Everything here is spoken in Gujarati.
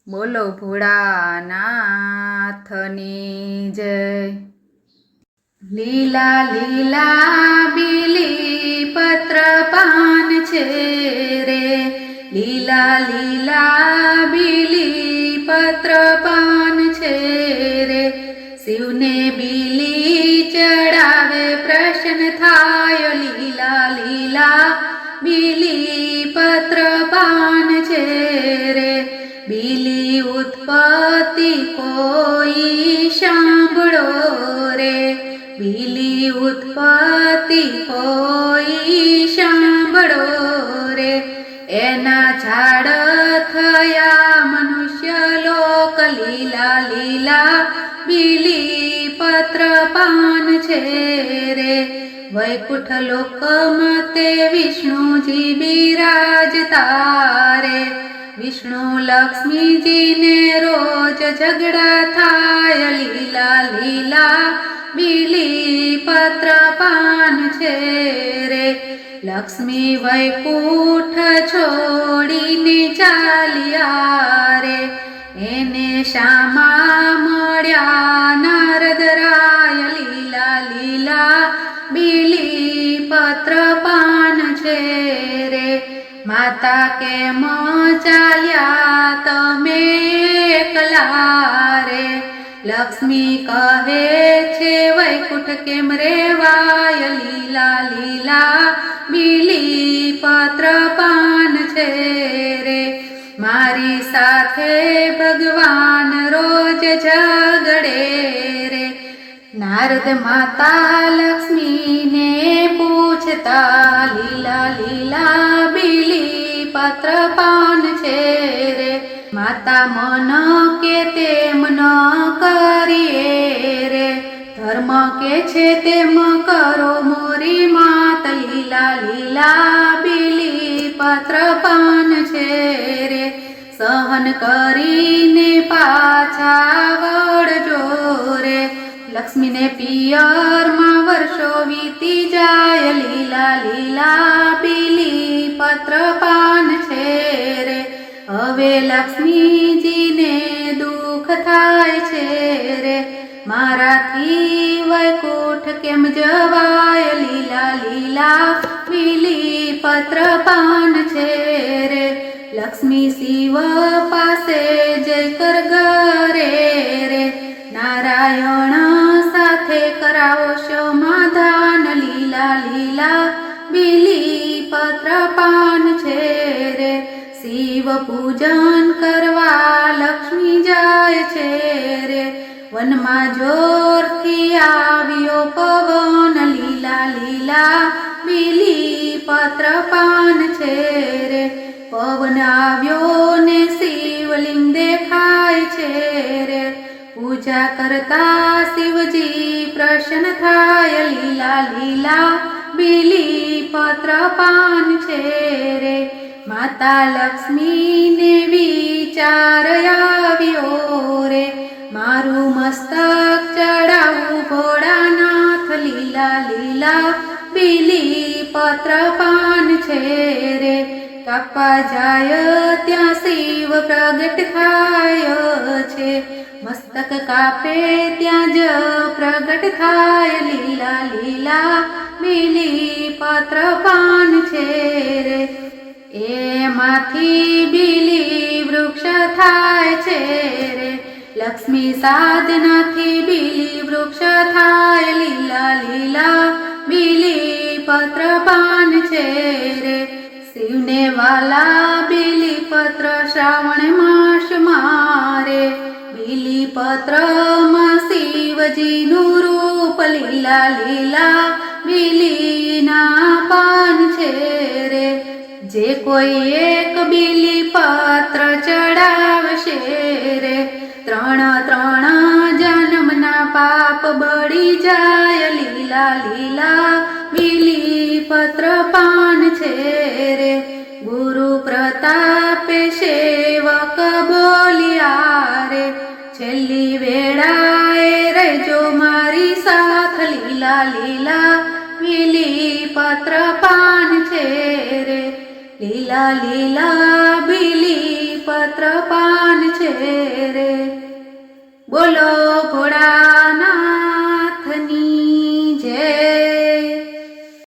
બોલો ભોળાનાથની જય। લીલા લીલા બીલી પત્ર પાન છે રે, લીલા લીલા બીલી પત્ર પાન છે રે, શિવને બીલી ચડાવે પ્રસન્ન થાય, લીલા લીલા બીલી પત્ર પાન છે રે, બીલી ઉત્પત્તિ કોઈ સાંભળો રે, બીલી ઉત્પત્તિ કોઈ સાંભળો રે, એના ઝાડ થયા મનુષ્ય લોક, લીલા લીલા બીલી પત્ર પાન છે રે, વૈકુંઠ લોકમાં તે વિષ્ણુજી બિરાજતા રે, વિષ્ણુ લક્ષ્મીજીને રોજ ઝઘડા થાય, લીલા લીલા બીલી પત્ર પાન છે રે, લક્ષ્મી વૈકુંઠ છોડીને ચાલ્યા રે, એને શામા મળ્યા નારદ રાય, લીલા લીલા બીલી પત્ર પાન છે રે, માતા કેમ ચાલ્યા તમે એકલા રે, લક્ષ્મી કહે છે વૈકુંઠ કેમ રેવાય, લીલા લીલા બીલી પત્ર પાન છે રે, મારી સાથે ભગવાન રોજ ઝઘડે રે, નારદ માતા લક્ષ્મીને પૂછતા, લીલા લીલા બીલી પત્ર પાન છે રે, માતા મન કે તેમ ન કરીએ રે, ધર્મ કે છે તેમ કરો મોરી માત, લીલા લીલા બીલી પત્ર પાન છે રે, સહન કરીને પાછા વળજો રે, લક્ષ્મીને પિયરમાં વર્ષો વીતી જાય, લીલા લીલા બીલી પત્ર પાન છે રે, હવે લક્ષ્મીજીને દુઃખ થાય છે રે, મારાથી વૈકુંઠ કેમ જવાય, લીલા લીલા બીલી પત્ર પાન છે રે, લક્ષ્મી શિવ પાસે જય કર ગરે રે, નારાયણ સાથે કરાવો સમાધાન, લીલા લીલા બીલી પત્ર પાન છે રે, શિવ પૂજન કરવા લક્ષ્મી જાય છે રે, વનમાં જોરથી આવ્યો પવન, લીલા લીલા બીલી પત્ર પાન છે રે, પવન આવ્યો ને શિવલિંગ દેખાય છે રે, પૂજા કરતા શિવજી પ્રસન્ન થાય, લીલા લીલા બીલી પત્ર પાન છે રે, માતા લક્ષ્મીને વિચાર આવ્યો રે, મારું મસ્તક ચડાવું ભોળાનાથ, લીલા લીલા બીલી પત્ર પાન છે રે, કાપા જાય ત્યાં શિવ પ્રગટ થાય છે, મસ્તક કાપે ત્યાં જ પ્રગટ થાય, લીલા લીલા બીલી પત્ર પાન છે રે, એમાંથી બીલી વૃક્ષ થાય છે રે, લક્ષ્મી સાધનાથી બીલી વૃક્ષ થાય, લીલા લીલા બીલી પત્ર પાન છે રે, શિવને વાલા બીલી પત્ર શ્રાવણ માસ મારે, બીલી પત્રમાં શિવજીનું રૂપ, લીલા લીલા બીલીના પાન છે રે, જે કોઈ એક બીલી પત્ર ચડાવશે રે, ત્રણ ત્રણ જન્મના પાપ બળી જાય, લીલા લીલા બીલી પત્ર પાન છે રે, ગુરુ પ્રતાપે સેવક બોલ્યા રે, છેલ્લી વેળાએ રહેજો મારી સાથ, લીલા લીલા બીલી પત્ર પાન છે રે, લીલા લીલા બીલી પત્ર પાન છે રે. બોલો ભોળા